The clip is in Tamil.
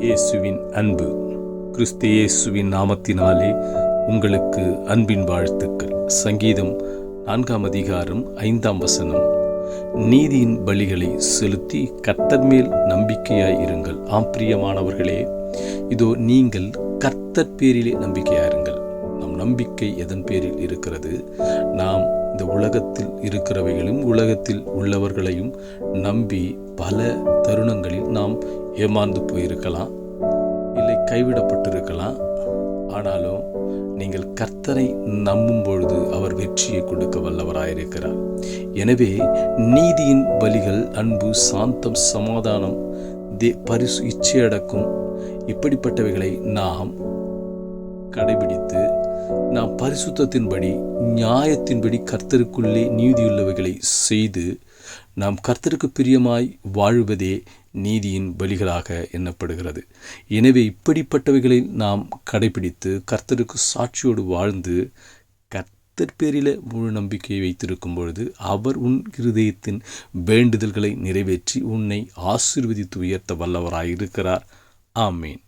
இயேசுவின் அன்பு. கிறிஸ்து இயேசுவின் நாமத்தினாலே உங்களுக்கு அன்பின் வாழ்த்துக்கள். சங்கீதம் 4:5 நீதியின் பலிகளை செலுத்தி கர்த்தர் மேல் நம்பிக்கையாய் இருங்கள். பிரியமானவர்களே, இதோ நீங்கள் கர்த்தர் பேரிலே நம்பிக்கையாயிருங்கள். நம் நம்பிக்கை எதன் பேரில் இருக்கிறது? நாம் இந்த உலகத்தில் இருக்கிறவைகளும் உலகத்தில் உள்ளவர்களையும் நம்பி பல தருணங்களில் நாம் ஏமாந்து போயிருக்கலாம், இல்லை கைவிடப்பட்டிருக்கலாம். ஆனாலும் நீங்கள் கர்த்தரை நம்பும் பொழுது அவர் வெற்றியை கொடுக்க வல்லவராயிருக்கிறார். எனவே நீதியின் பலிகள் அன்பு, சாந்தம், சமாதானம், இச்சையடக்கும் இப்படிப்பட்டவைகளை நாம் கடைபிடித்து நாம் பரிசுத்தத்தின்படி, நியாயத்தின்படி கர்த்தருக்குள்ளே நீதியுள்ளவைகளை செய்து நாம் கர்த்தருக்கு பிரியமாய் வாழ்வதே நீதியின் பலிகளாக எண்ணப்படுகிறது. எனவே இப்படிப்பட்டவைகளை நாம் கடைபிடித்து கர்த்தருக்கு சாட்சியோடு வாழ்ந்து கர்த்தர் பேரில் முழு நம்பிக்கையை வைத்திருக்கும் பொழுது அவர் உன் இருதயத்தின் வேண்டுதல்களை நிறைவேற்றி உன்னை ஆசீர்வதித்து உயர்த்த வல்லவராயிருக்கிறார். ஆமேன்.